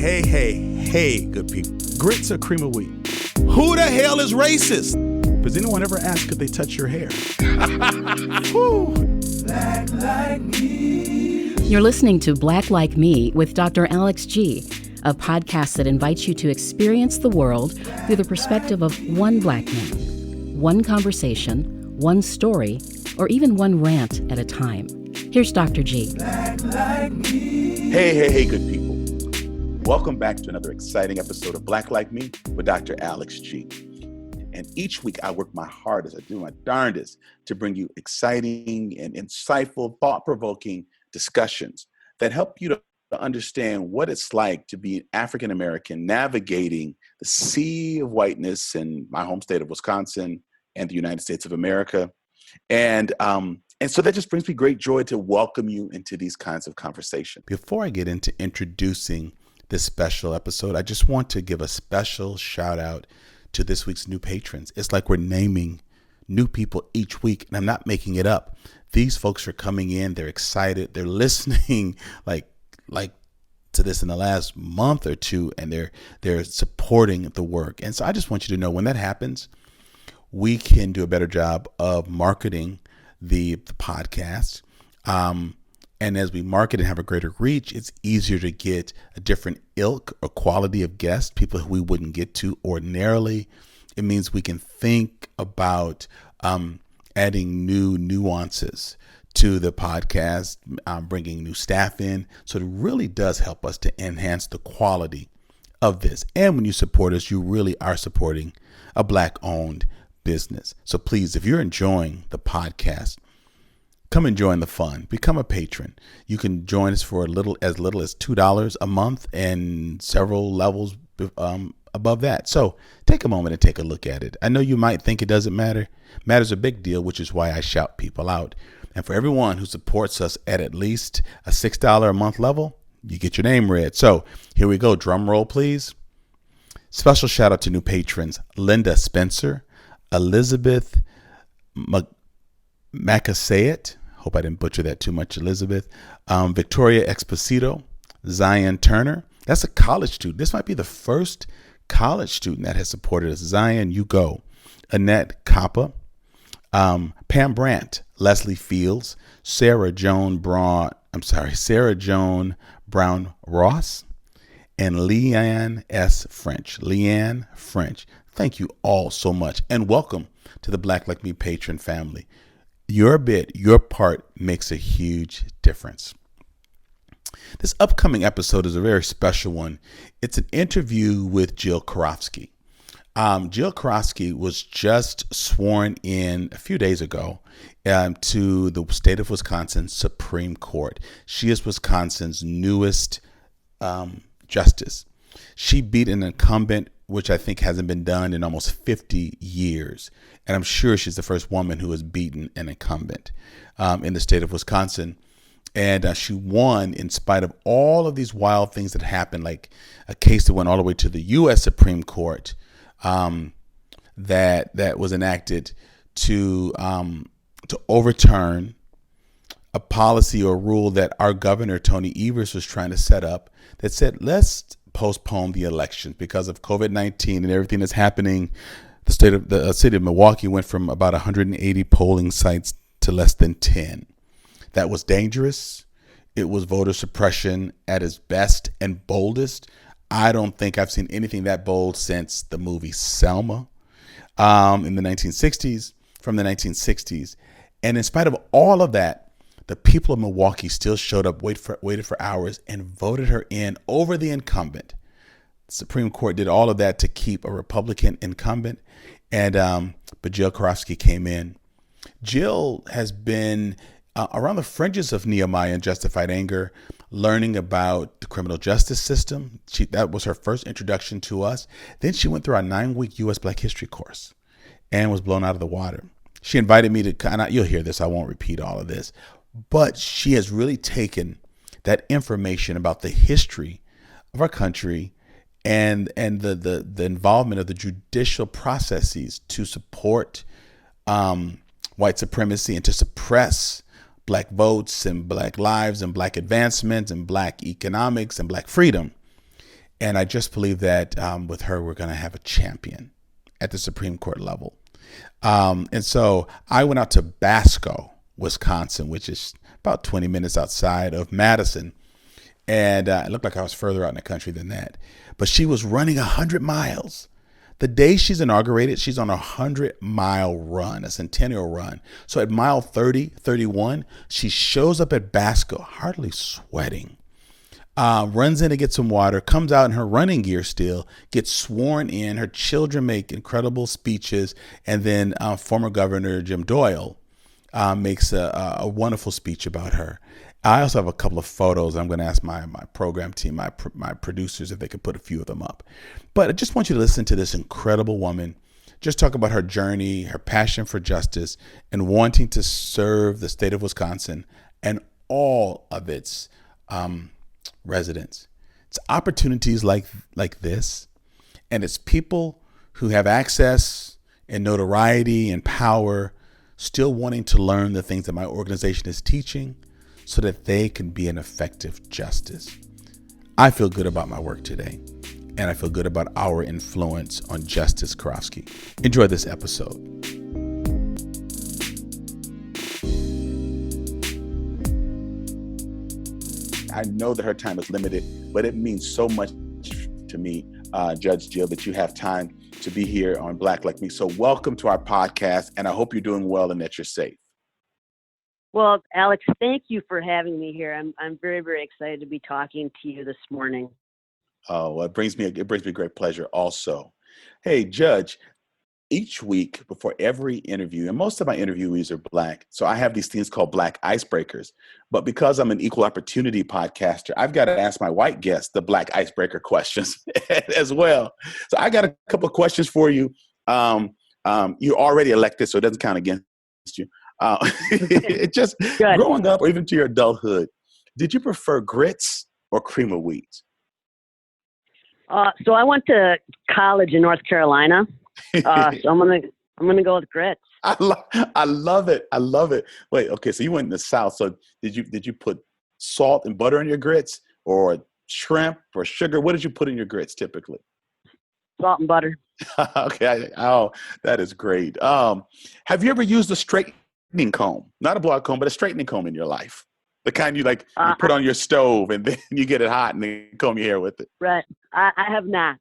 Hey, good people. Grits or cream of wheat? Who the hell is racist? Does anyone ever ask if they touch your hair? Black Like Me. You're listening to Black Like Me with Dr. Alex G., a podcast that invites you to experience the world through the perspective of one black man, one conversation, one story, or even one rant at a time. Here's Dr. G. Black Like Me. Hey, good people. Welcome back to another exciting episode of Black Like Me with Dr. Alex G. And each week I work my hardest, I do my darndest to bring you exciting and insightful, thought-provoking discussions that help you to understand what it's like to be an African-American navigating the sea of whiteness in my home state of Wisconsin and the United States of America. And so that just brings me great joy to welcome you into these kinds of conversations. Before I get into introducing this special episode, I just want to give a special shout out to this week's new patrons. It's like we're naming new people each week, and I'm not making it up. These folks are coming in, they're excited, they're listening like to this in the last month or two, and they're supporting the work. And so I just want you to know when that happens, we can do a better job of marketing the podcast. And as we market and have a greater reach, it's easier to get a different ilk or quality of guests, people who we wouldn't get to ordinarily. It means we can think about adding new nuances to the podcast, bringing new staff in. So it really does help us to enhance the quality of this. And when you support us, you really are supporting a Black-owned business. So please, if you're enjoying the podcast, come and join the fun. Become a patron. You can join us for as little as $2 a month and several levels above that. So take a moment and take a look at it. I know you might think it doesn't matter. It matters a big deal, which is why I shout people out. And for everyone who supports us at least a $6 a month level, you get your name read. So here we go. Drum roll, please. Special shout out to new patrons: Linda Spencer, Elizabeth Macasayet. Hope I didn't butcher that too much, Elizabeth. Victoria Exposito, Zion Turner. That's a college student. This might be the first college student that has supported us. Zion, you go. Annette Coppa, Pam Brandt, Leslie Fields, Sarah Joan Brown Ross, and Leanne S. French. Leanne French. Thank you all so much. And welcome to the Black Like Me patron family. Your bit, your part makes a huge difference. This upcoming episode is a very special one. It's an interview with Judge Karofsky. Judge Karofsky was just sworn in a few days ago to the state of Wisconsin Supreme Court. She is Wisconsin's newest justice. She beat an incumbent, which I think hasn't been done in almost 50 years. And I'm sure she's the first woman who has beaten an incumbent in the state of Wisconsin. And she won in spite of all of these wild things that happened, like a case that went all the way to the U.S. Supreme Court that was enacted to overturn a policy or rule that our governor, Tony Evers, was trying to set up that said, let's postpone the elections because of COVID-19 and everything that's happening. The city of Milwaukee went from about 180 polling sites to less than 10. That was dangerous. It was voter suppression at its best and boldest. I don't think I've seen anything that bold since the movie Selma in the 1960s, from the 1960s. And in spite of all of that, the people of Milwaukee still showed up, waited for hours, and voted her in over the incumbent. The Supreme Court did all of that to keep a Republican incumbent, but Judge Karofsky came in. Jill has been around the fringes of Nehemiah and Justified Anger, learning about the criminal justice system. That was her first introduction to us. Then she went through our 9-week U.S. Black History course and was blown out of the water. She invited me to, you'll hear this, I won't repeat all of this, but she has really taken that information about the history of our country and the involvement of the judicial processes to support white supremacy and to suppress Black votes and Black lives and Black advancements and Black economics and Black freedom. And I just believe that with her, we're going to have a champion at the Supreme Court level. And so I went out to Basco, Wisconsin, which is about 20 minutes outside of Madison. And it looked like I was further out in the country than that. But she was running 100 miles. The day she's inaugurated, she's on a 100-mile run, a centennial run. So at mile 30, 31, she shows up at Basco, hardly sweating, runs in to get some water, comes out in her running gear still, gets sworn in. Her children make incredible speeches. And then former Governor Jim Doyle makes a wonderful speech about her. I also have a couple of photos. I'm going to ask my program team, my producers, if they could put a few of them up. But I just want you to listen to this incredible woman just talk about her journey, her passion for justice, and wanting to serve the state of Wisconsin and all of its residents. It's opportunities like this, and it's people who have access and notoriety and power still wanting to learn the things that my organization is teaching so that they can be an effective justice. I feel good about my work today, and I feel good about our influence on Justice Karofsky. Enjoy this episode. I know that her time is limited, but it means so much to me, Judge Jill, that you have time to be here on Black Like Me. So welcome to our podcast, and I hope you're doing well and that you're safe. Well, Alex, thank you for having me here. I'm very, very excited to be talking to you this morning. Oh, well, it brings me great pleasure also. Hey, Judge, each week before every interview, and most of my interviewees are Black, so I have these things called Black icebreakers. But because I'm an equal opportunity podcaster, I've got to ask my white guests the Black icebreaker questions as well. So I got a couple of questions for you. You're already elected, so it doesn't count against you. It just Good. Growing up or even to your adulthood, did you prefer grits or cream of wheat? So I went to college in North Carolina. So I'm gonna go with grits. I love it. I love it. Wait, okay. So you went in the South. So did you put salt and butter in your grits, or shrimp or sugar? What did you put in your grits typically? Salt and butter. Okay. That is great. Have you ever used a straightening comb? Not a blowout comb, but a straightening comb in your life? The kind you you put on your stove and then you get it hot and then comb your hair with it. Right. I have not.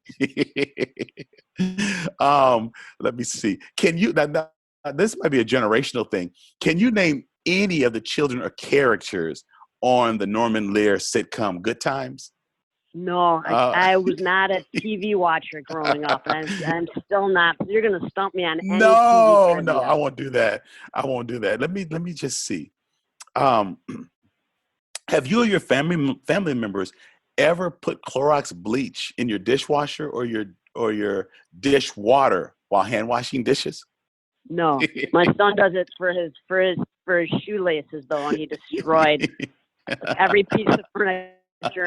Let me see. Can you, now, this might be a generational thing. Can you name any of the children or characters on the Norman Lear sitcom Good Times? No, I was not a TV watcher growing up, and I'm still not. You're going to stump me on any TV trivia. No, I won't do that. Let me just see. Have you or your family members ever put Clorox bleach in your dishwasher or your dish water while hand washing dishes? No, my son does it for his shoelaces though, and he destroyed every piece of furniture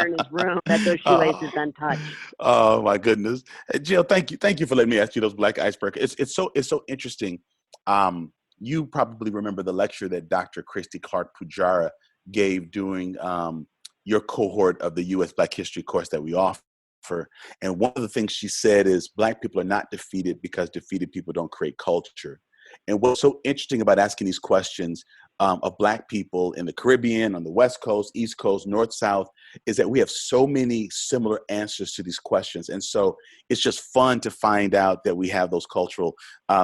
in his room that those shoelaces then touched. Oh my goodness, Jill, thank you for letting me ask you those Black icebreakers. It's so interesting. You probably remember the lecture that Dr. Christy Clark Pujara gave during your cohort of the U.S. Black History course that we offer. And one of the things she said is Black people are not defeated because defeated people don't create culture. And what's so interesting about asking these questions of Black people in the Caribbean, on the West Coast, East Coast, North, South, is that we have so many similar answers to these questions. And so it's just fun to find out that we have those cultural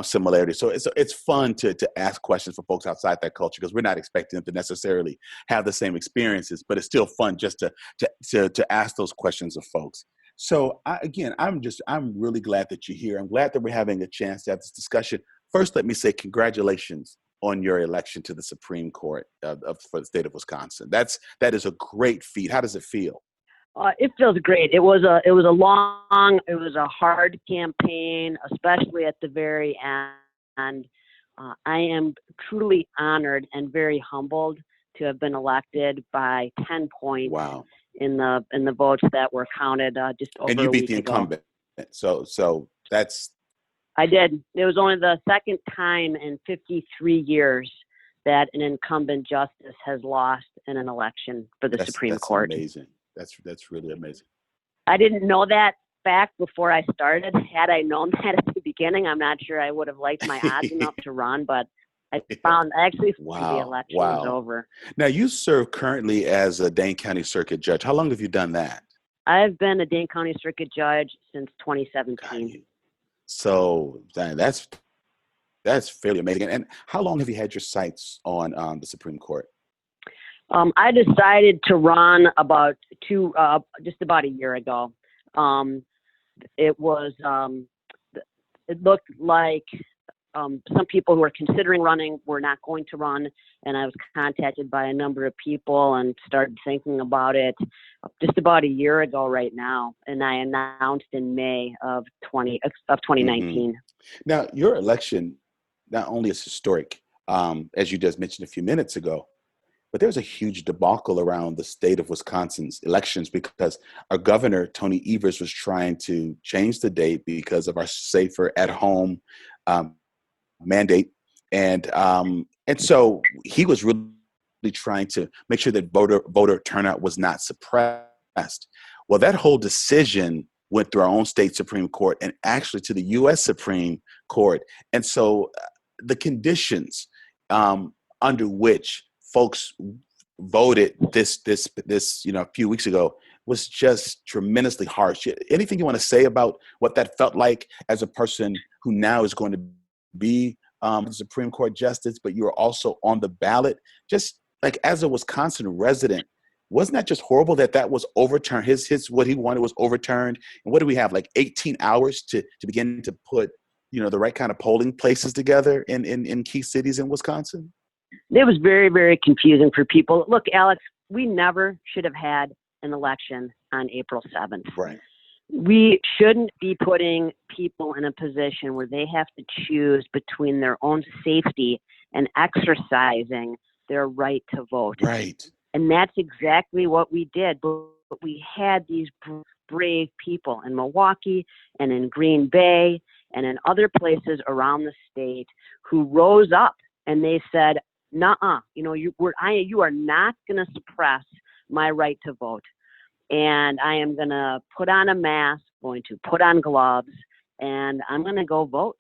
similarities. So it's fun to ask questions for folks outside that culture, because we're not expecting them to necessarily have the same experiences, but it's still fun just to ask those questions of folks. So I'm really glad that you're here. I'm glad that we're having a chance to have this discussion. First, let me say congratulations on your election to the Supreme Court for the state of Wisconsin. That is a great feat. How does it feel? It feels great. It was a hard campaign, especially at the very end. I am truly honored and very humbled to have been elected by 10 points. Wow. In the votes that were counted just over a week ago. And you beat the incumbent. So that's. I did. It was only the second time in 53 years that an incumbent justice has lost in an election for the Supreme Court. That's amazing. That's really amazing. I didn't know that fact before I started. Had I known that at the beginning, I'm not sure I would have liked my odds enough to run, but I actually found the election was over. Now, you serve currently as a Dane County Circuit Judge. How long have you done that? I've been a Dane County Circuit Judge since 2017. So that's fairly amazing. And how long have you had your sights on the Supreme Court? I decided to run about just about a year ago. It looked like some people who were considering running were not going to run, and I was contacted by a number of people and started thinking about it just about a year ago right now, and I announced in May of 2019. Now, your election not only is historic, as you just mentioned a few minutes ago, but there's a huge debacle around the state of Wisconsin's elections because our governor, Tony Evers, was trying to change the date because of our safer at home mandate. And so he was really trying to make sure that voter turnout was not suppressed. Well, that whole decision went through our own state Supreme Court and actually to the U.S. Supreme Court. And so the conditions under which folks voted this a few weeks ago was just tremendously harsh. Anything you want to say about what that felt like as a person who now is going to be the Supreme Court justice, but you were also on the ballot? Just like as a Wisconsin resident, wasn't that just horrible that was overturned? His what he wanted was overturned. And what do we have, like 18 hours to begin to put the right kind of polling places together in key cities in Wisconsin? It was very, very confusing for people. Look, Alex, we never should have had an election on April 7th. Right. We shouldn't be putting people in a position where they have to choose between their own safety and exercising their right to vote. Right. And that's exactly what we did. But we had these brave people in Milwaukee and in Green Bay and in other places around the state who rose up and they said, nuh-uh, you are not going to suppress my right to vote. And I am going to put on a mask, going to put on gloves, and I'm going to go vote.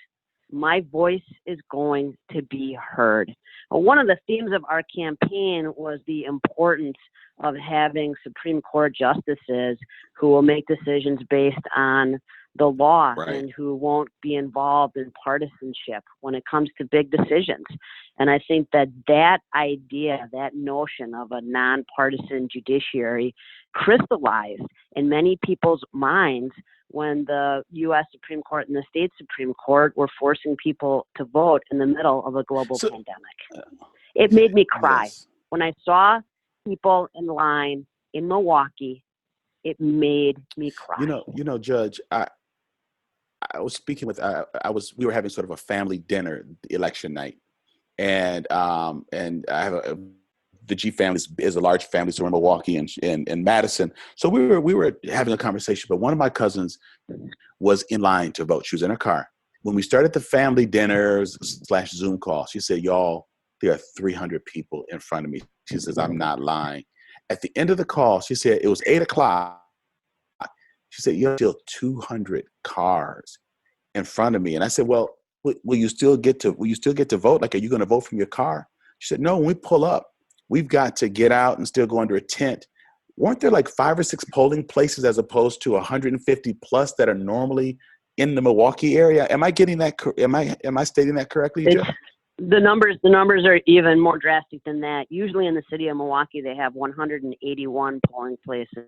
My voice is going to be heard. One of the themes of our campaign was the importance of having Supreme Court justices who will make decisions based on the law, right, and who won't be involved in partisanship when it comes to big decisions. And I think that idea, that notion of a nonpartisan judiciary crystallized in many people's minds when the U.S. Supreme Court and the state Supreme Court were forcing people to vote in the middle of a global pandemic. It made me cry. Yes. When I saw people in line in Milwaukee, it made me cry. Judge, I was speaking with, we were having sort of a family dinner election night. And I have the G family is a large family, so we're in Milwaukee and Madison. So we were having a conversation, but one of my cousins was in line to vote. She was in her car. When we started the family dinners / Zoom call, she said, y'all, there are 300 people in front of me. She says, I'm not lying. At the end of the call, she said, it was 8:00. She said, you're still 200 cars in front of me. And I said, well, will you still get to vote? Like, are you going to vote from your car? She said, no, when we pull up, we've got to get out and still go under a tent. Weren't there like 5 or 6 polling places as opposed to 150 plus that are normally in the Milwaukee area? Am I getting that? Am I stating that correctly, Jeff? The numbers are even more drastic than that. Usually in the city of Milwaukee, they have 181 polling places.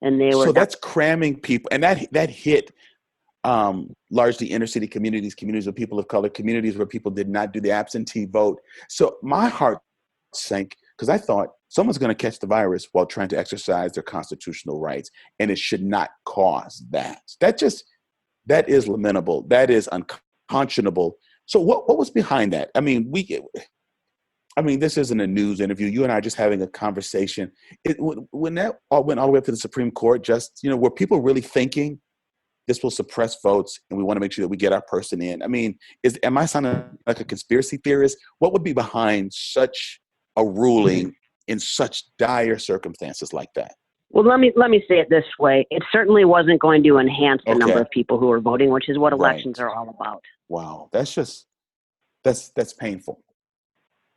And they were that's cramming people, and that hit largely inner city communities of people of color, communities where people did not do the absentee vote. So my heart sank because I thought someone's going to catch the virus while trying to exercise their constitutional rights, and it should not cause that. That is lamentable. That is unconscionable. So what was behind that? I mean, this isn't a news interview. You and I are just having a conversation. When that all went all the way up to the Supreme Court, were people really thinking this will suppress votes and we want to make sure that we get our person in? I mean, am I sounding like a conspiracy theorist? What would be behind such a ruling in such dire circumstances like that? Well, let me say it this way. It certainly wasn't going to enhance the number Okay. of people who are voting, which is what Right. elections are all about. Wow. That's painful.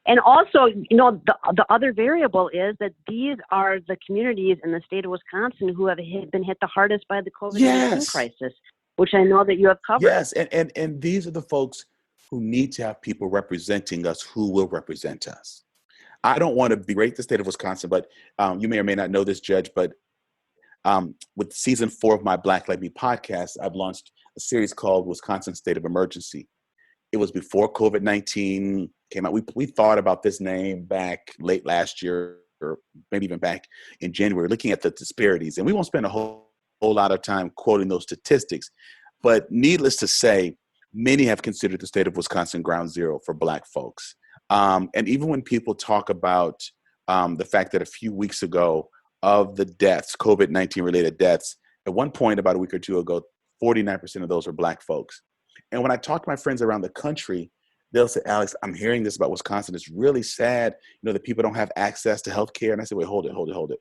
And also, the other variable is that these are the communities in the state of Wisconsin who have been hit the hardest by the COVID-19 Yes. crisis, which I know that you have covered. Yes. And these are the folks who need to have people representing us who will represent us. I don't want to berate the state of Wisconsin, but you may or may not know this, Judge, but with season 4 of my Black Like Me podcast, I've launched a series called Wisconsin State of Emergency. It was before COVID-19 came out. We thought about this name back late last year, or maybe even back in January, looking at the disparities. And we won't spend a whole lot of time quoting those statistics. But needless to say, many have considered the state of Wisconsin ground zero for Black folks. And even when people talk about the fact that a few weeks ago, of the deaths, COVID-19 related deaths, at one point about a week or two ago, 49% of those were Black folks. And when I talk to my friends around the country, they'll say, Alex, I'm hearing this about Wisconsin. It's really sad, that people don't have access to health care. And I said, wait, hold it.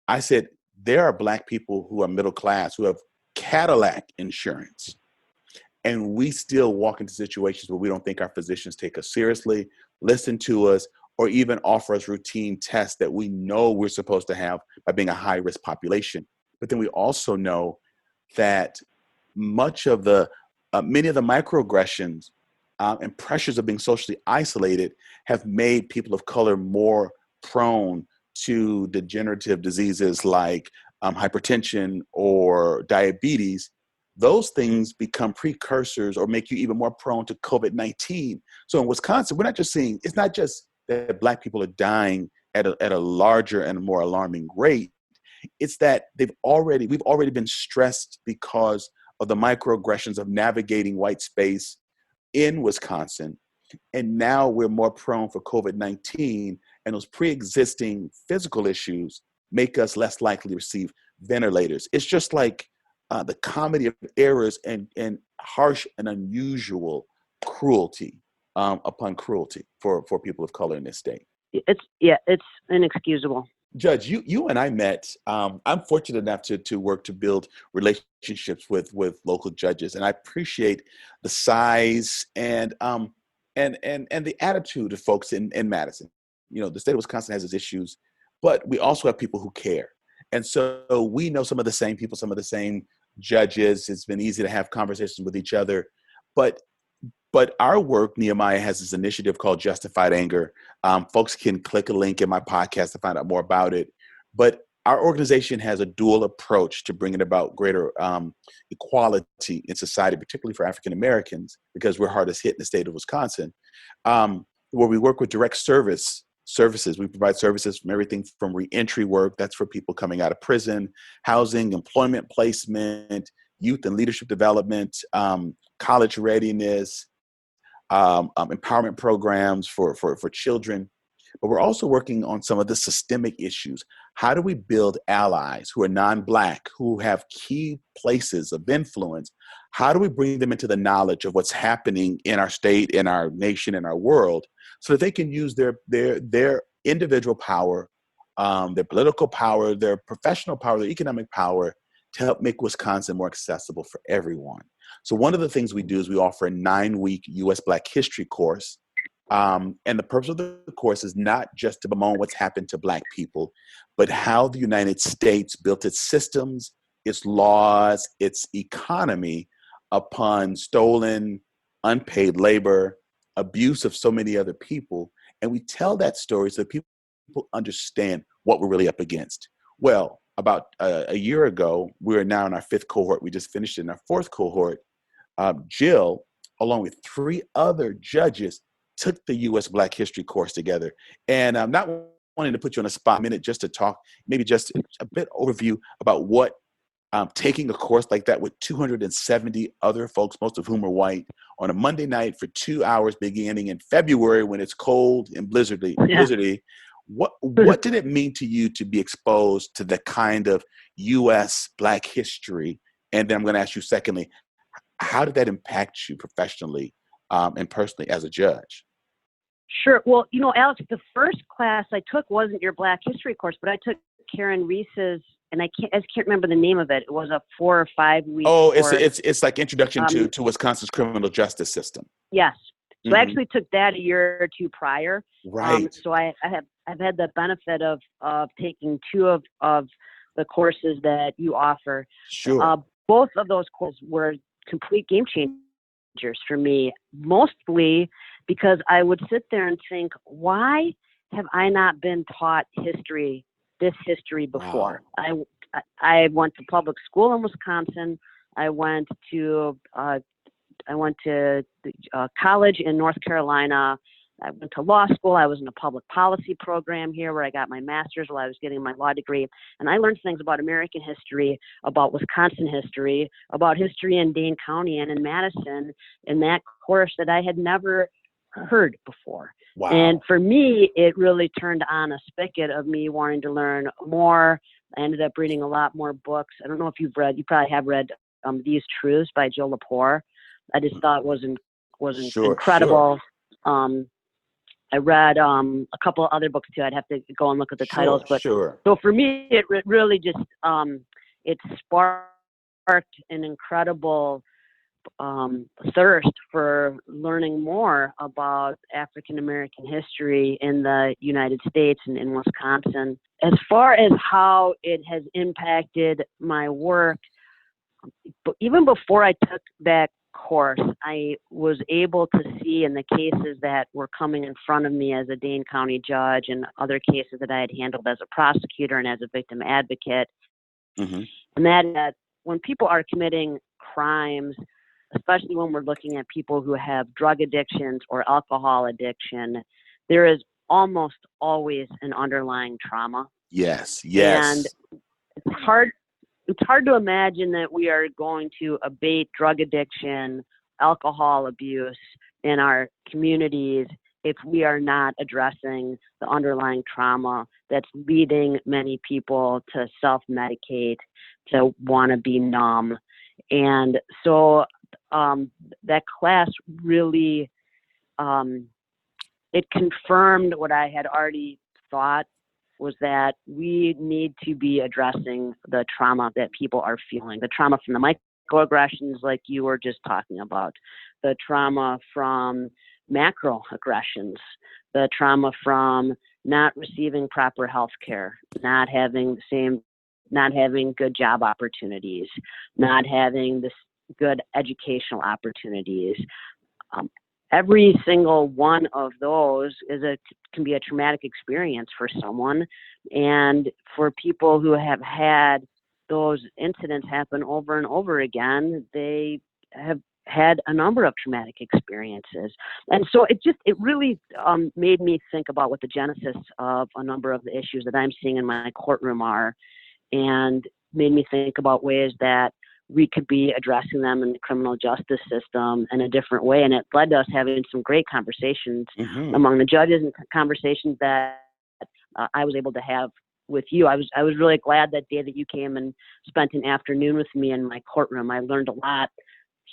I said, there are Black people who are middle class who have Cadillac insurance. And we still walk into situations where we don't think our physicians take us seriously, listen to us, or even offer us routine tests that we know we're supposed to have by being a high-risk population. But then we also know that many of the microaggressions and pressures of being socially isolated have made people of color more prone to degenerative diseases like hypertension or diabetes. Those things become precursors or make you even more prone to COVID-19. So in Wisconsin, we're not just seeing, it's not just that Black people are dying at a larger and more alarming rate. It's that we've already been stressed because of the microaggressions of navigating white space in Wisconsin. And now we're more prone for COVID-19, and those pre-existing physical issues make us less likely to receive ventilators. It's just like the comedy of errors and harsh and unusual cruelty upon cruelty for people of color in this state. It's inexcusable. Judge, you and I met. I'm fortunate enough to work to build relationships with local judges, and I appreciate the size and the attitude of folks in Madison. The state of Wisconsin has its issues, but we also have people who care, and so we know some of the same people, some of the same judges. It's been easy to have conversations with each other, but our work, Nehemiah has this initiative called Justified Anger. Folks can click a link in my podcast to find out more about it. But our organization has a dual approach to bringing about greater equality in society, particularly for African Americans, because we're hardest hit in the state of Wisconsin, where we work with direct services. We provide services from everything from reentry work, that's for people coming out of prison, housing, employment placement, youth and leadership development, college readiness, empowerment programs for children. But we're also working on some of the systemic issues. How do we build allies who are non-Black, who have key places of influence? How do we bring them into the knowledge of what's happening in our state, in our nation, in our world, so that they can use their individual power, their political power, their professional power, their economic power to help make Wisconsin more accessible for everyone? So one of the things we do is we offer a 9-week U.S. Black History course. And the purpose of the course is not just to bemoan what's happened to Black people, but how the United States built its systems, its laws, its economy upon stolen, unpaid labor, abuse of so many other people. And we tell that story so that people understand what we're really up against. Well, about a year ago, we are now in our 5th cohort. We just finished in our 4th cohort. Jill, along with 3 other judges, took the U.S. Black History course together. And I'm not wanting to put you on a spot a minute just to talk, maybe just a bit overview about what taking a course like that with 270 other folks, most of whom are white, on a Monday night for 2 hours beginning in February when it's cold and blizzardy. What did it mean to you to be exposed to the kind of U.S. Black history? And then I'm going to ask you, secondly, how did that impact you professionally and personally as a judge? Sure. Well, Alex, the first class I took wasn't your Black History course, but I took Karen Reese's, and I can't remember the name of it. It was a 4 or 5 week Oh, course. it's like introduction to Wisconsin's criminal justice system. Yes. So Mhm. I actually took that a year or two prior. Right. So I've had the benefit of taking 2 of the courses that you offer. Sure. Both of those courses were complete game changers for me, mostly because I would sit there and think, why have I not been taught this history before? Wow. I went to public school in Wisconsin. I went to college in North Carolina. I went to law school. I was in a public policy program here where I got my master's while I was getting my law degree. And I learned things about American history, about Wisconsin history, about history in Dane County and in Madison in that course that I had never heard before. Wow. And for me, it really turned on a spigot of me wanting to learn more. I ended up reading a lot more books. I don't know if you probably have read These Truths by Joe Lepore. I just thought was incredible. Sure. I read a couple of other books too. I'd have to go and look at the titles, but sure. So for me, it really just it sparked an incredible thirst for learning more about African American history in the United States and in Wisconsin. As far as how it has impacted my work, but even before I took that course, I was able to see in the cases that were coming in front of me as a Dane County judge and other cases that I had handled as a prosecutor and as a victim advocate, Mm-hmm. and that when people are committing crimes, especially when we're looking at people who have drug addictions or alcohol addiction, there is almost always an underlying trauma. Yes. And it's hard to imagine that we are going to abate drug addiction, alcohol abuse in our communities if we are not addressing the underlying trauma that's leading many people to self-medicate, to want to be numb. And so that class really, it confirmed what I had already thought, was that we need to be addressing the trauma that people are feeling, the trauma from the microaggressions like you were just talking about, the trauma from macroaggressions, the trauma from not receiving proper health care, not having good job opportunities, not having this good educational opportunities. Every single one of those can be a traumatic experience for someone. And for people who have had those incidents happen over and over again, they have had a number of traumatic experiences. And so it really made me think about what the genesis of a number of the issues that I'm seeing in my courtroom are, and made me think about ways that we could be addressing them in the criminal justice system in a different way. And it led to us having some great conversations Mm-hmm. among the judges, and conversations that I was able to have with you. I was really glad that day that you came and spent an afternoon with me in my courtroom. I learned a lot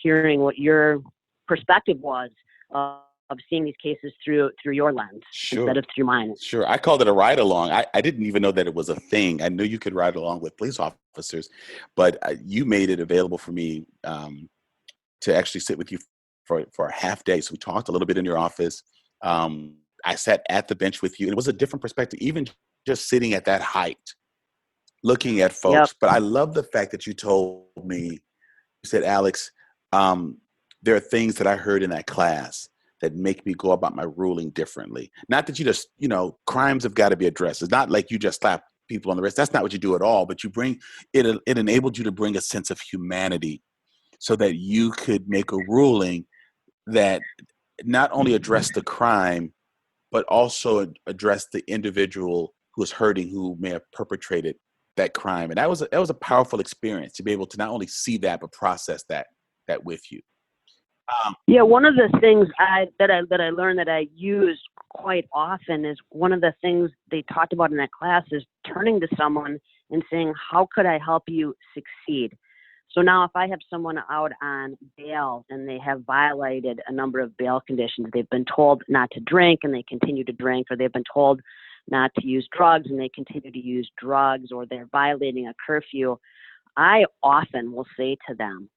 hearing what your perspective was of seeing these cases through your lens instead of through mine. Sure. I called it a ride along. I didn't even know that it was a thing. I knew you could ride along with police officers, but you made it available for me to actually sit with you for a half day. So we talked a little bit in your office. I sat at the bench with you, and it was a different perspective, even just sitting at that height, looking at folks. Yep. But I love the fact that you told me, you said, Alex, there are things that I heard in that class that make me go about my ruling differently. Not that you just, crimes have got to be addressed. It's not like you just slap people on the wrist. That's not what you do at all. But you bring it enabled you to bring a sense of humanity so that you could make a ruling that not only addressed the crime, but also addressed the individual who is hurting, who may have perpetrated that crime. And that was a powerful experience to be able to not only see that, but process that with you. Yeah, one of the things that I learned that I use quite often is, one of the things they talked about in that class is turning to someone and saying, how could I help you succeed? So now if I have someone out on bail and they have violated a number of bail conditions, they've been told not to drink and they continue to drink, or they've been told not to use drugs and they continue to use drugs, or they're violating a curfew, I often will say to them,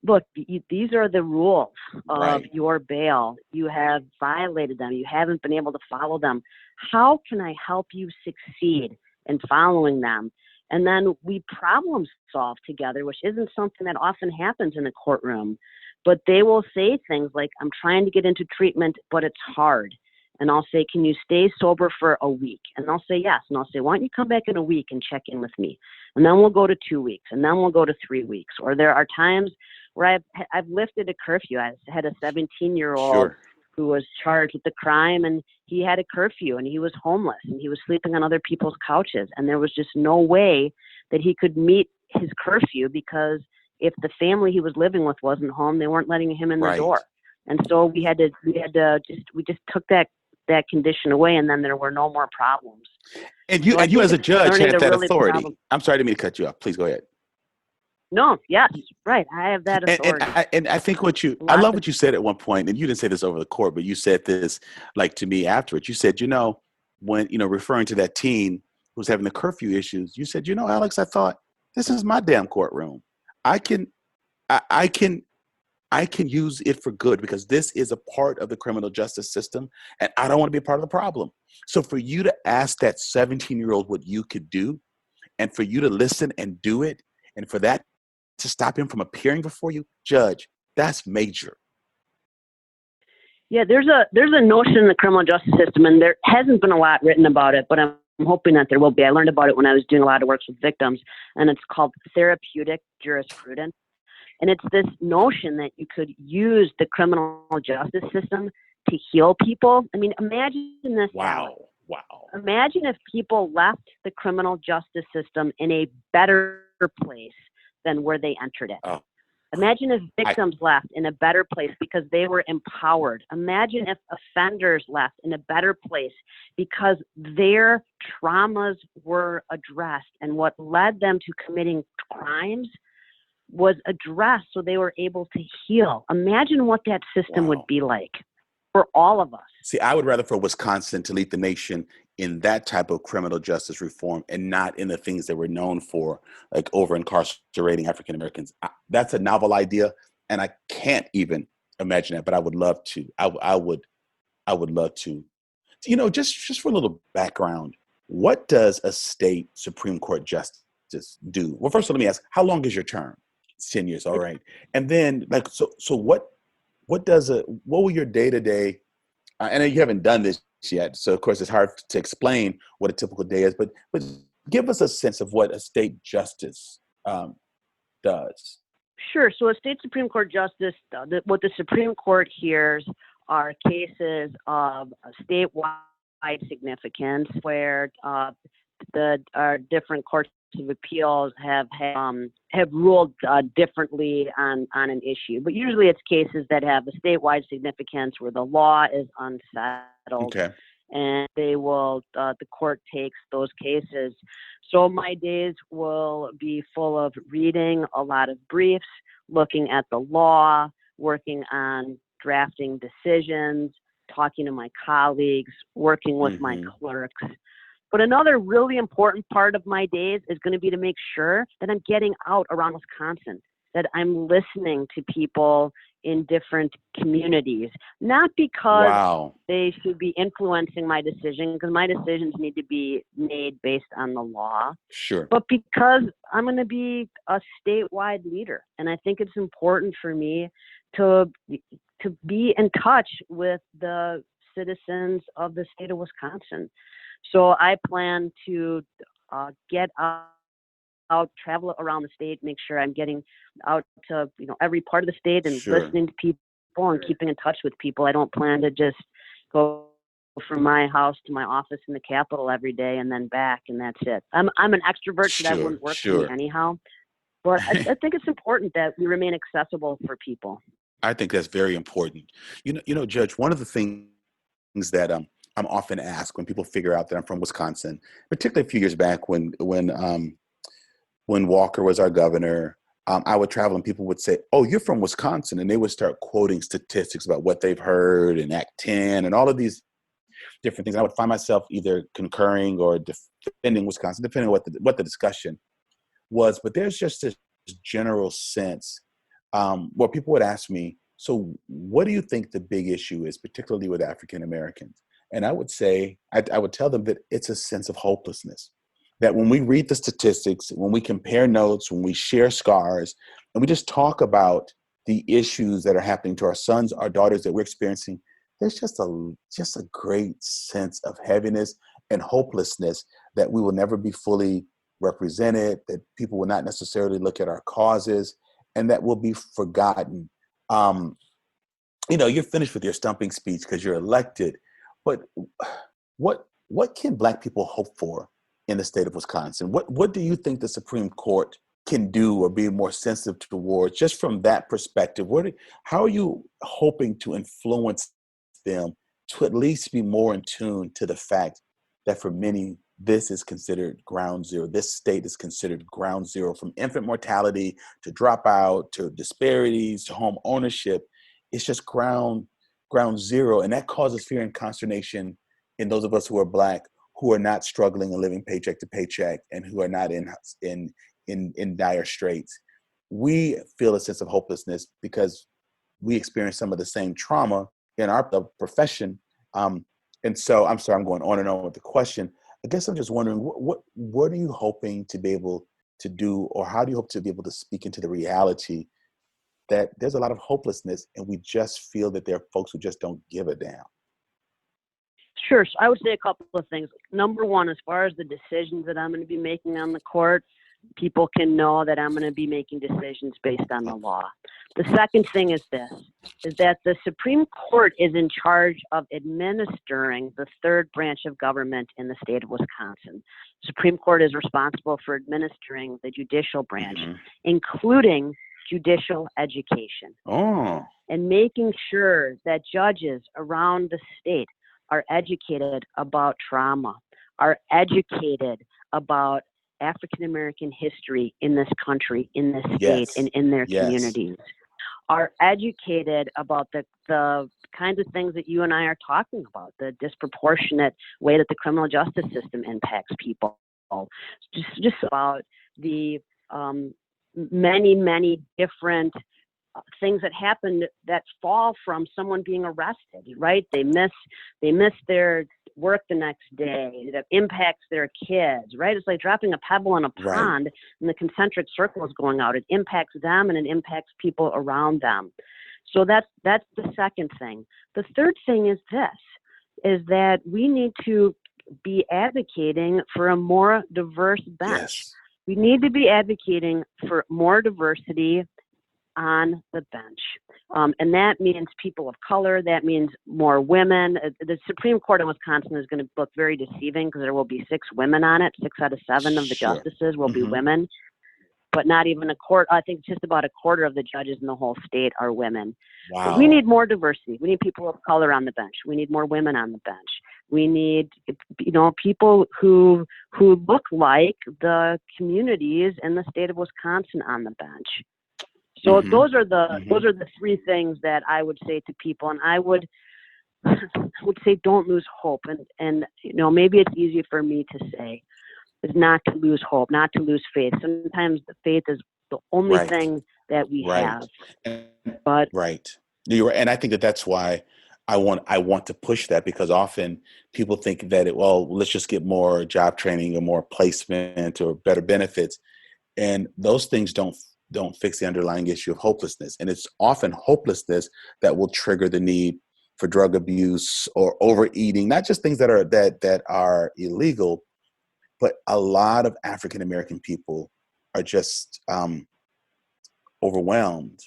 look, these are the rules of your bail. You have violated them. You haven't been able to follow them. How can I help you succeed in following them? And then we problem solve together, which isn't something that often happens in a courtroom. But they will say things like, I'm trying to get into treatment, but it's hard. And I'll say, can you stay sober for a week? And they'll say yes. And I'll say, why don't you come back in a week and check in with me? And then we'll go to 2 weeks, and then we'll go to 3 weeks. Or there are times where I've lifted a curfew. I had a 17-year-old who was charged with the crime, and he had a curfew, and he was homeless, and he was sleeping on other people's couches. And there was just no way that he could meet his curfew, because if the family he was living with wasn't home, they weren't letting him in the door. And so we just took that condition away, and then there were no more problems. And you as a judge had that authority. I'm sorry, I didn't mean to cut you off. Please go ahead. No, yes, right. I have that authority. And I think I love what you said at one point, and you didn't say this over the court, but you said this like to me afterwards. You said, when, referring to that teen who's having the curfew issues, you said, Alex, I thought this is my damn courtroom. I can use it for good, because this is a part of the criminal justice system, and I don't want to be a part of the problem. So for you to ask that 17-year-old what you could do, and for you to listen and do it, and for that to stop him from appearing before you, Judge, that's major. Yeah, there's a notion in the criminal justice system, and there hasn't been a lot written about it, but I'm hoping that there will be. I learned about it when I was doing a lot of work with victims, and it's called Therapeutic Jurisprudence. And it's this notion that you could use the criminal justice system to heal people. I mean, imagine this. Wow. Imagine if people left the criminal justice system in a better place than where they entered it. Oh. Imagine if victims left in a better place because they were empowered. Imagine if offenders left in a better place because their traumas were addressed, and what led them to committing crimes was addressed, so they were able to heal. Imagine what that system would be like for all of us. See, I would rather for Wisconsin to lead the nation in that type of criminal justice reform, and not in the things that we're known for, like over incarcerating African Americans. That's a novel idea, and I can't even imagine that, but I would love to. I would love to. Just for a little background, what does a state Supreme Court justice do? Well, first of all, let me ask, how long is your term? It's 10 years, all right. And then, so what will your day-to-day, I know you haven't done this yet, so of course it's hard to explain what a typical day is, but give us a sense of what a state justice does. Sure. So a state Supreme Court justice, what the Supreme Court hears are cases of statewide significance where different courts of appeals have ruled differently on an issue. But usually it's cases that have a statewide significance where the law is unsettled. Okay. And they will, the court takes those cases. So my days will be full of reading a lot of briefs, looking at the law, working on drafting decisions, talking to my colleagues, working with my clerks. But another really important part of my days is going to be to make sure that I'm getting out around Wisconsin, that I'm listening to people in different communities, not because they should be influencing my decision, because my decisions need to be made based on the law. Sure. But because I'm going to be a statewide leader, and I think it's important for me to be in touch with the citizens of the state of Wisconsin. So I plan to get out, travel around the state, make sure I'm getting out to every part of the state and listening to people and keeping in touch with people. I don't plan to just go from my house to my office in the Capitol every day and then back, and that's it. I'm an extrovert, so that wouldn't work for me anyhow. But I think it's important that we remain accessible for people. I think that's very important. Judge, one of the things that I'm often asked when people figure out that I'm from Wisconsin, particularly a few years back when Walker was our governor, I would travel and people would say, "Oh, you're from Wisconsin," and they would start quoting statistics about what they've heard in Act 10 and all of these different things. I would find myself either concurring or defending Wisconsin, depending on what the discussion was. But there's just this general sense where people would ask me, so what do you think the big issue is, particularly with African Americans? And I would say, I would tell them that it's a sense of hopelessness. That when we read the statistics, when we compare notes, when we share scars, and we just talk about the issues that are happening to our sons, our daughters that we're experiencing, there's just a great sense of heaviness and hopelessness that we will never be fully represented, that people will not necessarily look at our causes, and that will be forgotten. You're finished with your stumping speech because you're elected, but what can Black people hope for in the state of Wisconsin? What do you think the Supreme Court can do or be more sensitive towards, just from that perspective? How are you hoping to influence them to at least be more in tune to the fact that for many, this is considered ground zero. This state is considered ground zero, from infant mortality to dropout to disparities to home ownership. It's just ground zero. And that causes fear and consternation in those of us who are Black, who are not struggling and living paycheck to paycheck, and who are not in dire straits. We feel a sense of hopelessness because we experience some of the same trauma in our profession. And so, I'm sorry, I'm going on and on with the question. I guess I'm just wondering, what are you hoping to be able to do, or how do you hope to be able to speak into the reality that there's a lot of hopelessness and we just feel that there are folks who just don't give a damn? Sure. So I would say a couple of things. Number one, as far as the decisions that I'm going to be making on the court, people can know that I'm going to be making decisions based on the law. The second thing is that the Supreme Court is in charge of administering the third branch of government in the state of Wisconsin. The Supreme Court is responsible for administering the judicial branch, including judicial education, and making sure that judges around the state are educated about trauma, are educated about African-American history in this country, in this state, and in their communities, are educated about the kinds of things that you and I are talking about, the disproportionate way that the criminal justice system impacts people, just about the many, many different things that happen that fall from someone being arrested, right? They miss their work the next day, that impacts their kids, right? It's like dropping a pebble in a pond and the concentric circle is going out. It impacts them and it impacts people around them. So that's the second thing. The third thing is that we need to be advocating for a more diverse bench. We need to be advocating for more diversity on the bench. And that means people of color, that means more women. The Supreme Court in Wisconsin is going to look very deceiving because there will be 6 women on it. 6 out of 7 of the justices will be women, but not even a quarter. I think just about a quarter of the judges in the whole state are women. Wow. But we need more diversity. We need people of color on the bench. We need more women on the bench. We need, people who look like the communities in the state of Wisconsin on the bench. So those are the 3 things that I would say to people, and I would say don't lose hope. And maybe it's easy for me to say is not to lose hope, not to lose faith. Sometimes the faith is the only thing that we have. But you're right. And I think that's why I want to push that, because often people think that let's just get more job training or more placement or better benefits, and those things don't fix the underlying issue of hopelessness. And it's often hopelessness that will trigger the need for drug abuse or overeating, not just things that are illegal, but a lot of African American people are just overwhelmed.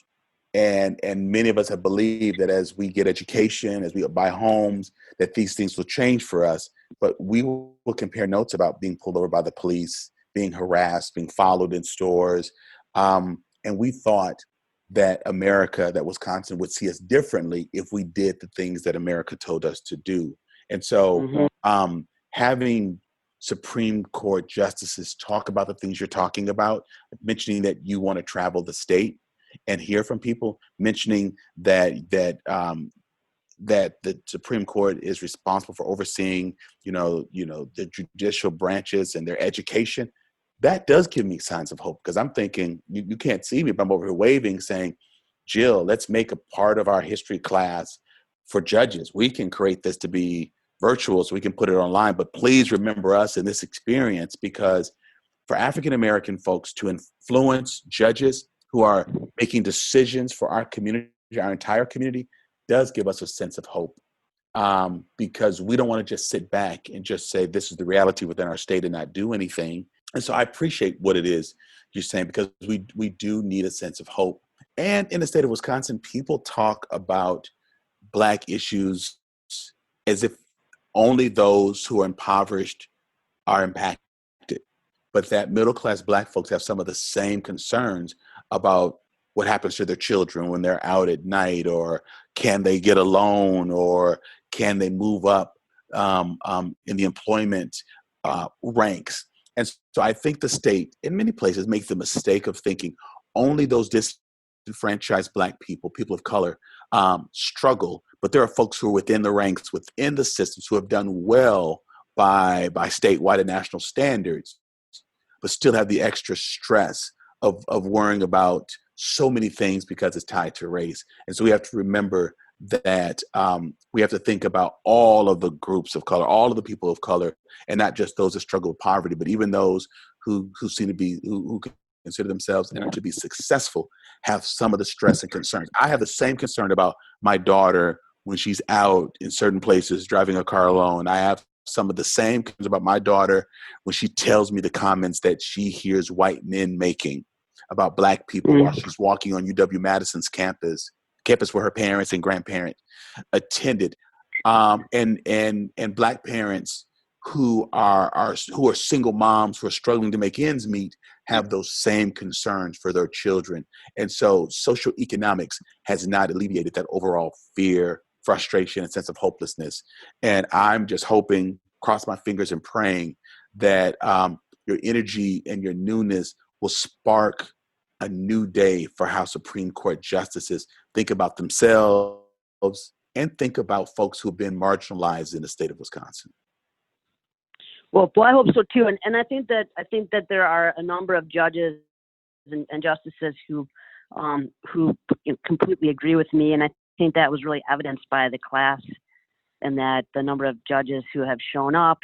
And many of us have believed that as we get education, as we buy homes, that these things will change for us. But we will compare notes about being pulled over by the police, being harassed, being followed in stores. And we thought that Wisconsin would see us differently if we did the things that America told us to do. And so having Supreme Court justices talk about the things you're talking about, mentioning that you want to travel the state and hear from people, mentioning that that the Supreme Court is responsible for overseeing, the judicial branches and their education, that does give me signs of hope, because I'm thinking, you can't see me, but I'm over here waving saying, Jill, let's make a part of our history class for judges. We can create this to be virtual so we can put it online, but please remember us in this experience, because for African-American folks to influence judges who are making decisions for our community, our entire community, does give us a sense of hope, because we don't want to just sit back and just say this is the reality within our state and not do anything. And so I appreciate what it is you're saying, because we do need a sense of hope. And in the state of Wisconsin, people talk about Black issues as if only those who are impoverished are impacted, but that middle-class Black folks have some of the same concerns about what happens to their children when they're out at night, or can they get a loan, or can they move up in the employment ranks. And so I think the state, in many places, makes the mistake of thinking only those disenfranchised Black people, people of color, struggle. But there are folks who are within the ranks, within the systems, who have done well by statewide and national standards, but still have the extra stress of worrying about so many things because it's tied to race. And so we have to remember that we have to think about all of the groups of color, all of the people of color, and not just those that struggle with poverty, but even those who seem to be, who consider themselves and are to be successful, have some of the stress and concerns. I have the same concern about my daughter when she's out in certain places driving a car alone. I have some of the same concerns about my daughter when she tells me the comments that she hears white men making about Black people while she's walking on UW-Madison's campus where her parents and grandparents attended, and Black parents who are single moms who are struggling to make ends meet have those same concerns for their children. And so social economics has not alleviated that overall fear, frustration, and sense of hopelessness. And I'm just hoping, cross my fingers and praying that your energy and your newness will spark a new day for how Supreme Court justices think about themselves and think about folks who've been marginalized in the state of Wisconsin. Well, I hope so too. And I think that there are a number of judges and justices who completely agree with me. And I think that was really evidenced by the class, and that the number of judges who have shown up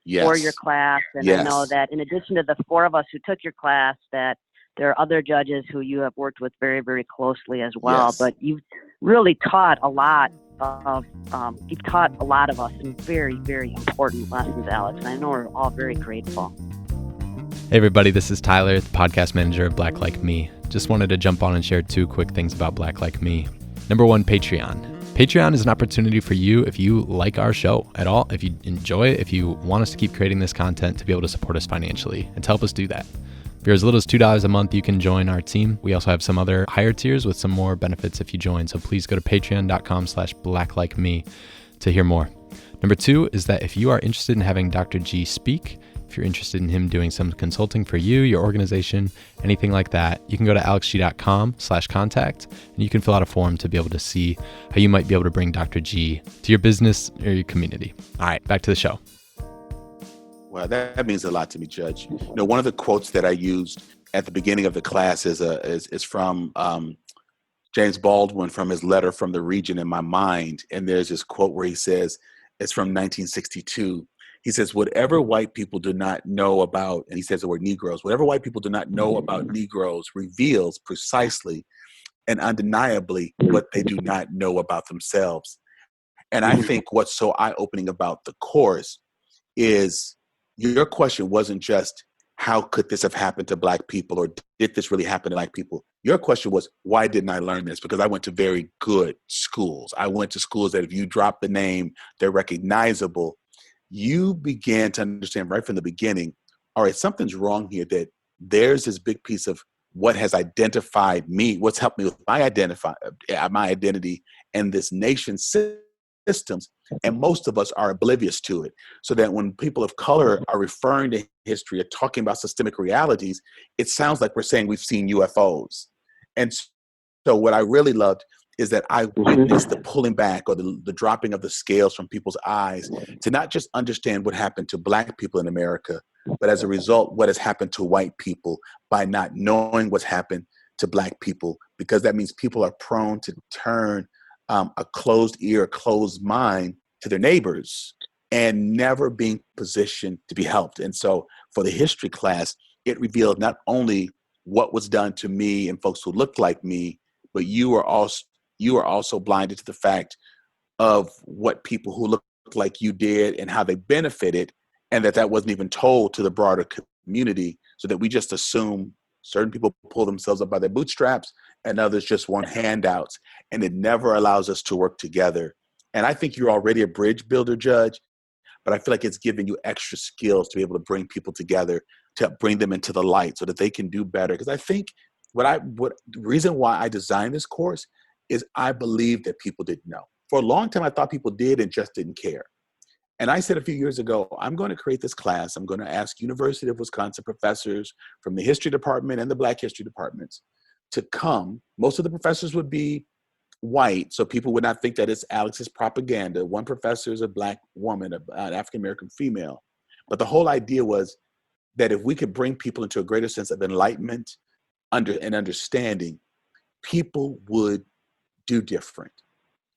for your class. And I know that in addition to the four of us who took your class, that there are other judges who you have worked with very, very closely as well. But you've really taught a lot of us some very, very important lessons, Alex. And I know we're all very grateful. Hey everybody, this is Tyler, the podcast manager of Black Like Me. Just wanted to jump on and share 2 quick things about Black Like Me. Number 1, Patreon. Patreon is an opportunity for you, if you like our show at all, if you enjoy it, if you want us to keep creating this content, to be able to support us financially and to help us do that. For as little as $2 a month, you can join our team. We also have some other higher tiers with some more benefits if you join. So please go to patreon.com/blacklikeme to hear more. Number 2 is that if you are interested in having Dr. G speak, if you're interested in him doing some consulting for you, your organization, anything like that, you can go to alexg.com/contact and you can fill out a form to be able to see how you might be able to bring Dr. G to your business or your community. All right, back to the show. Well, that means a lot to me, Judge. One of the quotes that I used at the beginning of the class is from James Baldwin, from his letter from the region in my mind. And there's this quote where he says, it's from 1962. He says, whatever white people do not know about, and he says the word Negroes, whatever white people do not know about Negroes reveals precisely and undeniably what they do not know about themselves. And I think what's so eye-opening about the course is your question wasn't just, how could this have happened to Black people, or did this really happen to Black people? Your question was, why didn't I learn this? Because I went to very good schools. I went to schools that if you drop the name, they're recognizable. You began to understand right from the beginning, all right, something's wrong here, that there's this big piece of what has identified me, what's helped me with my identity and this nation's systems, and most of us are oblivious to it. So that when people of color are referring to history or talking about systemic realities, it sounds like we're saying we've seen UFOs. And so what I really loved is that I witnessed the pulling back or the dropping of the scales from people's eyes to not just understand what happened to Black people in America, but as a result, what has happened to white people by not knowing what's happened to Black people, because that means people are prone to turn a closed ear, a closed mind to their neighbors and never being positioned to be helped. And so for the history class, it revealed not only what was done to me and folks who looked like me, but you are also blinded to the fact of what people who looked like you did and how they benefited, and that wasn't even told to the broader community, so that we just assume certain people pull themselves up by their bootstraps and others just want handouts, and it never allows us to work together. And I think you're already a bridge builder, Judge, but I feel like it's giving you extra skills to be able to bring people together, to bring them into the light so that they can do better. Because I think the reason why I designed this course is I believe that people didn't know. For a long time, I thought people did and just didn't care. And I said a few years ago, I'm going to create this class. I'm going to ask University of Wisconsin professors from the history department and the Black history departments to come. Most of the professors would be white, so people would not think that it's Alex's propaganda. One professor is a Black woman, an African-American female. But the whole idea was that if we could bring people into a greater sense of enlightenment and understanding, people would do different.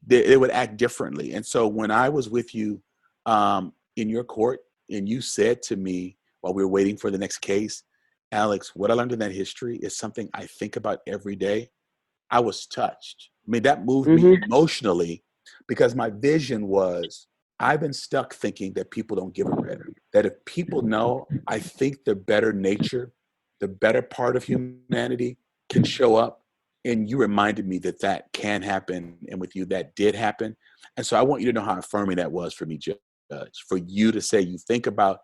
They would act differently. And so when I was with you in your court, and you said to me while we were waiting for the next case, Alex, what I learned in that history is something I think about every day. I was touched. I mean, that moved me emotionally, because my vision was, I've been stuck thinking that people don't give a rip. That if people know, I think the better nature, the better part of humanity can show up. And you reminded me that that can happen. And with you, that did happen. And so I want you to know how affirming that was for me, Judge, for you to say you think about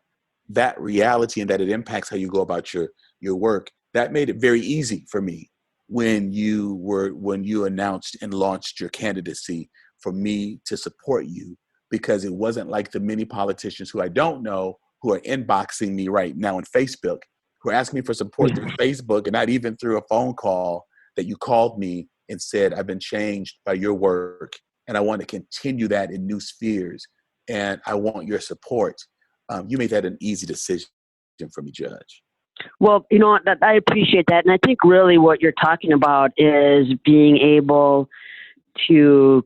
that reality and that it impacts how you go about your work. That made it very easy for me when you announced and launched your candidacy for me to support you, because it wasn't like the many politicians who I don't know who are inboxing me right now on Facebook, who are asking me for support through Facebook and not even through a phone call, that you called me and said, I've been changed by your work and I want to continue that in new spheres and I want your support. You made that an easy decision for me, Judge. Well, you know, I appreciate that. And I think really what you're talking about is being able to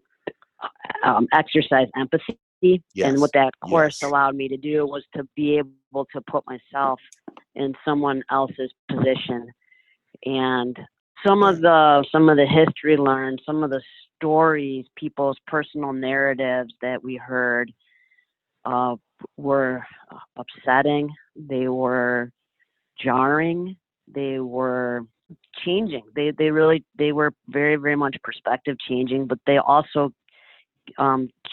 exercise empathy. Yes. And what that course allowed me to do was to be able to put myself in someone else's position. And some of the history learned, some of the stories, people's personal narratives that we heard were upsetting. They were jarring. They were changing. They were very, very much perspective changing, but they also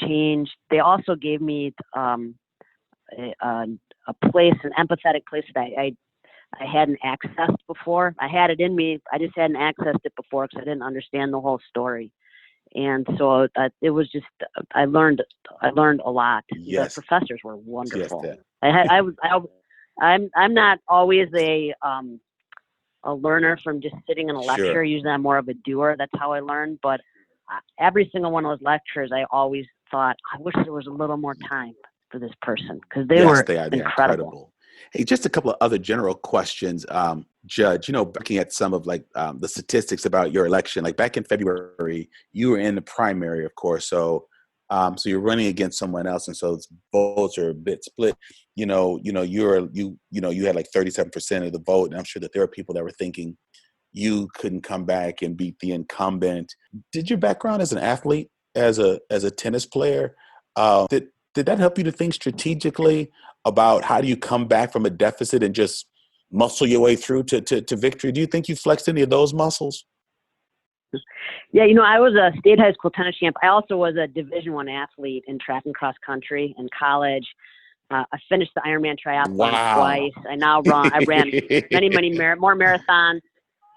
changed. They also gave me a place, an empathetic place that I hadn't accessed before. I had it in me. I just hadn't accessed it before because I didn't understand the whole story. And so it was just, I learned a lot. Yes. The professors were wonderful. Yes, I'm not always a learner from just sitting in a lecture. Sure. Usually I'm more of a doer. That's how I learn. But every single one of those lectures, I always thought, I wish there was a little more time for this person, because they were incredible. Hey, just a couple of other general questions, Judge. You know, looking at some of the statistics about your election, like back in February, you were in the primary, of course. So you're running against someone else, and so votes are a bit split. You had like 37% of the vote, and I'm sure that there are people that were thinking you couldn't come back and beat the incumbent. Did your background as an athlete, as a tennis player, did that help you to think strategically about how do you come back from a deficit and just muscle your way through to victory? Do you think you flexed any of those muscles? Yeah, I was a state high school tennis champ. I also was a Division I athlete in track and cross country in college. I finished the Ironman triathlon twice. I ran many more marathons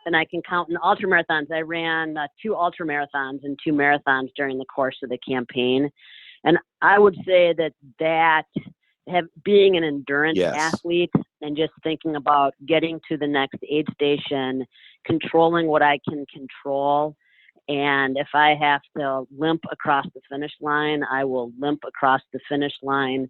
than I can count in ultra marathons. I ran 2 ultra marathons and 2 marathons during the course of the campaign. And I would say that being an endurance athlete and just thinking about getting to the next aid station, controlling what I can control, And if I have to limp across the finish line, I will limp across the finish line,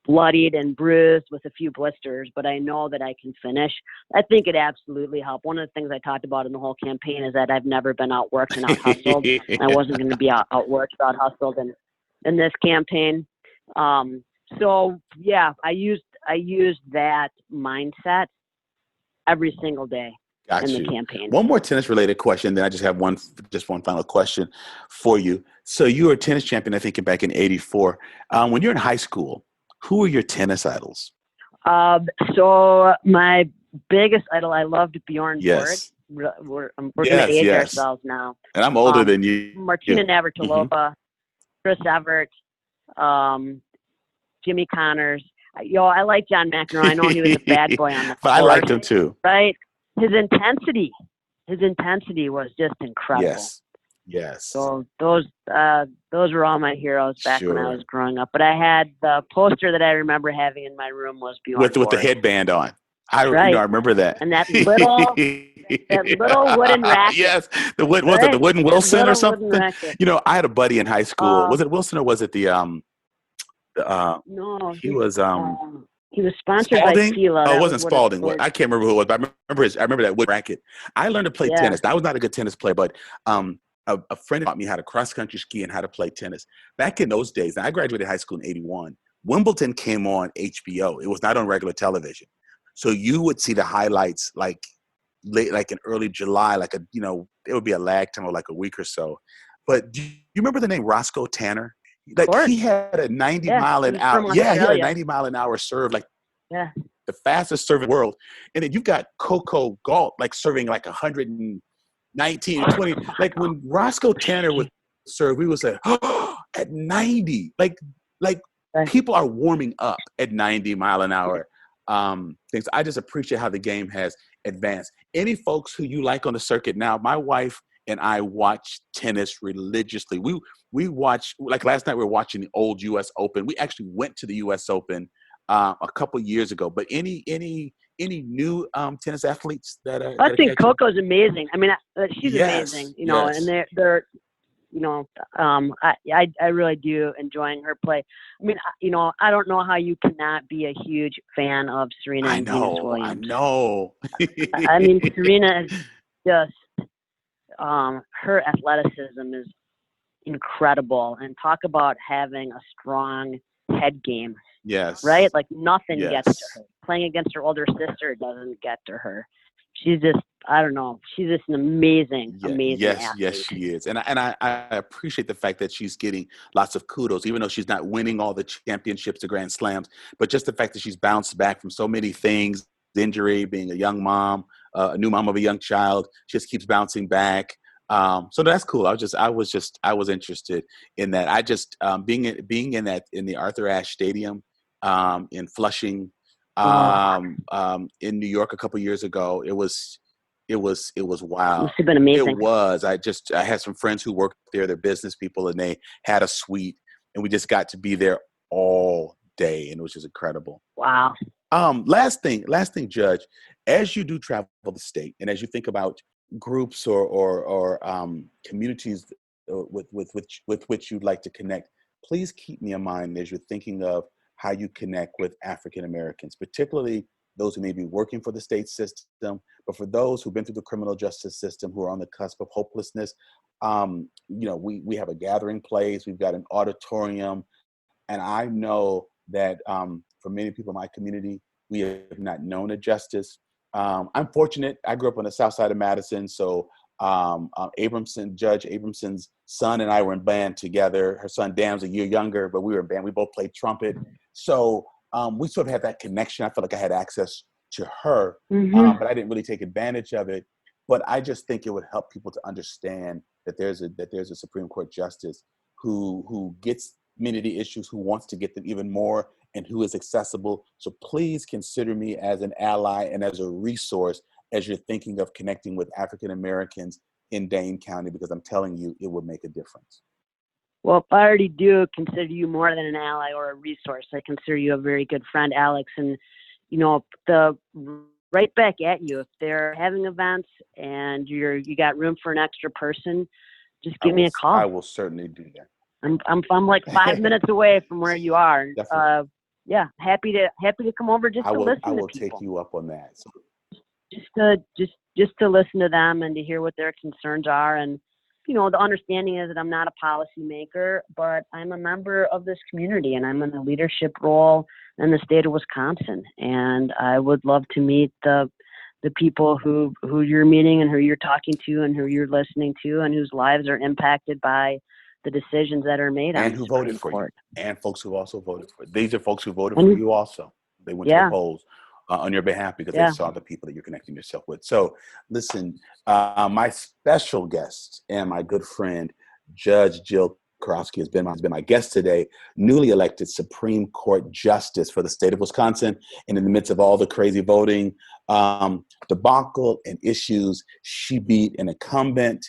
bloodied and bruised with a few blisters, but I know that I can finish. I think it absolutely helped. One of the things I talked about in the whole campaign is that I've never been outworked and out-hustled. And I wasn't going to be outworked, out-hustled in this campaign. So yeah, I used that mindset every single day. Got in you. the campaign. One more tennis related question. Then I just have one final question for you. So you were a tennis champion, I think, back in '84. When you're in high school, who were your tennis idols? So my biggest idol, I loved Bjorn Yes. Borg. We're going to age ourselves now. And I'm older than you. Martina Navratilova, Chris Evert, Jimmy Connors. I like John McEnroe. I know he was a bad boy on the court. But I liked him too. Right? His intensity was just incredible. Yes. So those were all my heroes back when I was growing up. But I had the poster that I remember having in my room was Bjorn with Borg. the headband on. I remember that. And that little wooden racket. Yes, was it the wooden Wilson or something? I had a buddy in high school. Was it Wilson or was it the No, he was he was sponsored Spalding? by Tila. Oh, it wasn't Spalding. I can't remember who it was, but I remember that wood racket. I learned to play tennis. I was not a good tennis player, but a friend taught me how to cross country ski and how to play tennis. Back in those days, and I graduated high school in '81. Wimbledon came on HBO. It was not on regular television, so you would see the highlights like in early July, it would be a lag time of like a week or so. But do you remember the name Roscoe Tanner? He had a 90 mile an hour. Yeah, he had a 90 mile an hour serve, the fastest serve in the world. And then you've got Coco Gaunt, serving 119, 20. When Roscoe Tanner would serve, we would say, oh, at 90. People are warming up at 90 mile an hour. Things. I just appreciate how the game has advanced. Any folks who you like on the circuit now? My wife and I watch tennis religiously. We watch, last night we were watching the old U.S. Open. We actually went to the U.S. Open a couple years ago. But any new tennis athletes that are? I think Coco's amazing. I mean, she's amazing. And they're I really do enjoying her play. I mean, I don't know how you cannot be a huge fan of Serena and Venus Williams. I know. I mean, Serena is just her athleticism is incredible, and talk about having a strong head game. Yes. Right? Nothing gets to her. Playing against her older sister doesn't get to her. She's just, I don't know. She's just an amazing athlete. Yes, she is. And I appreciate the fact that she's getting lots of kudos, even though she's not winning all the championships, the Grand Slams, but just the fact that she's bounced back from so many things, injury, being a young mom, a new mom of a young child, she just keeps bouncing back. So that's cool. I was interested in that. I just, being in the Arthur Ashe Stadium, in Flushing, in New York a couple years ago, it was wild. Must have been amazing. It was. I had some friends who worked there, they're business people, and they had a suite, and we just got to be there all day, and it was just incredible. Wow. Last thing, Judge, as you do travel the state, and as you think about groups or communities with which you'd like to connect, please keep me in mind as you're thinking of how you connect with African Americans, particularly those who may be working for the state system, but for those who've been through the criminal justice system, who are on the cusp of hopelessness. We have a gathering place, we've got an auditorium, and I know that for many people in my community, we have not known a justice. I'm fortunate. I grew up on the south side of Madison, so Judge Abramson's son and I were in band together. Her son Dam's a year younger, but we were in band. We both played trumpet. So we sort of had that connection. I felt like I had access to her, but I didn't really take advantage of it. But I just think it would help people to understand that there's a Supreme Court justice who gets many of the issues, who wants to get them even more, and who is accessible. So please consider me as an ally and as a resource as you're thinking of connecting with African Americans in Dane County, because I'm telling you, it would make a difference. Well, I already do consider you more than an ally or a resource. I consider you a very good friend, Alex. And, right back at you. If they're having events and you got room for an extra person, just give me a call. I will certainly do that. I'm like 5 minutes away from where you are. Definitely. Yeah, happy to come over to listen to people. I will take you up on that. So, just to listen to them and to hear what their concerns are. And the understanding is that I'm not a policymaker, but I'm a member of this community, and I'm in a leadership role in the state of Wisconsin. And I would love to meet the people who you're meeting and who you're talking to and who you're listening to and whose lives are impacted by the decisions that are made and on who the voted Supreme for Court. you, and folks who also voted for you. These are folks who voted for you also. They went to the polls on your behalf because they saw the people that you're connecting yourself with. So listen, my special guest and my good friend, Judge Jill Karofsky, has been my guest today, newly elected Supreme Court Justice for the state of Wisconsin. And in the midst of all the crazy voting debacle and issues, she beat an incumbent.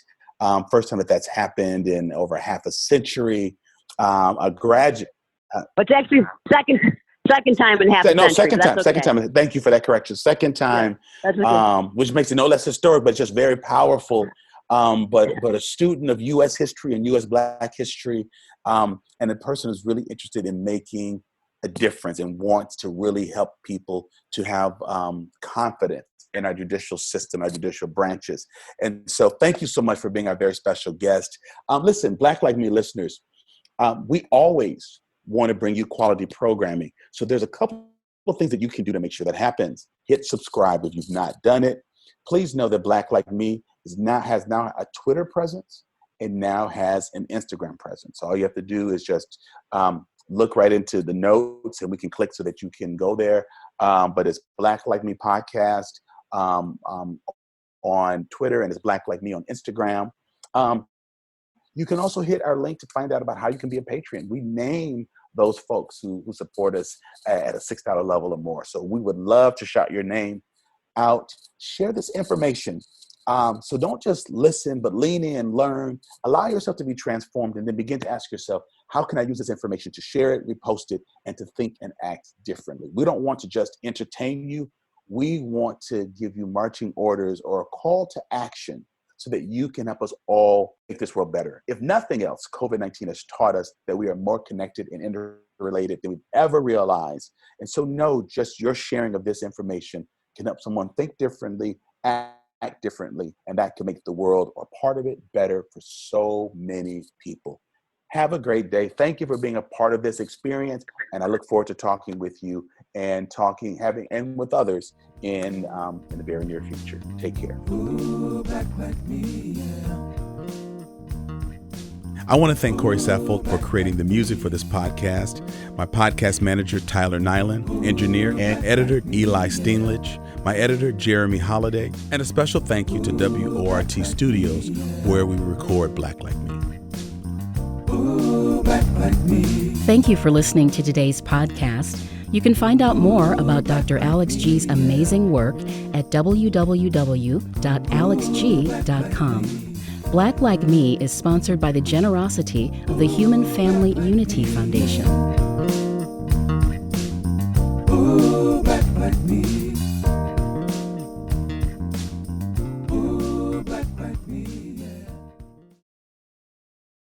First time that's happened in over half a century. A graduate. It's actually second time in half a century. No, second time. Okay. Second time. Thank you for that correction. Second time, which makes it no less historic, but just very powerful. But a student of U.S. history and U.S. Black history, and a person who's really interested in making a difference and wants to really help people to have confidence in our judicial system, our judicial branches. And so thank you so much for being our very special guest. Listen, Black Like Me listeners, we always want to bring you quality programming. So there's a couple of things that you can do to make sure that happens. Hit subscribe if you've not done it. Please know that Black Like Me has now a Twitter presence and now has an Instagram presence. So all you have to do is just look right into the notes and we can click so that you can go there. But it's Black Like Me Podcast on Twitter, and it's Black Like Me on Instagram. You can also hit our link to find out about how you can be a patron. We name those folks who support us at a $6 level or more. So we would love to shout your name out. Share this information. So don't just listen, but lean in, learn, allow yourself to be transformed, and then begin to ask yourself, how can I use this information to share it, repost it, and to think and act differently? We don't want to just entertain you. We want to give you marching orders or a call to action so that you can help us all make this world better. If nothing else, COVID-19 has taught us that we are more connected and interrelated than we've ever realized. And so know just your sharing of this information can help someone think differently, act differently, and that can make the world or part of it better for so many people. Have a great day. Thank you for being a part of this experience, and I look forward to talking with you and having with others in the very near future. Take care. Ooh, Black Like Me, yeah. I want to thank Corey Saffold for creating the music for this podcast, my podcast manager, Tyler Nyland, engineer and editor, Eli Steenlich, my editor, Jeremy Holliday, and a special thank you to WORT Studios, where we record Black Like Me. Ooh, Black Like Me. Thank you for listening to today's podcast. You can find out more about Dr. Alex G's amazing work at www.alexg.com. Black Like Me is sponsored by the generosity of the Human Family Unity Foundation.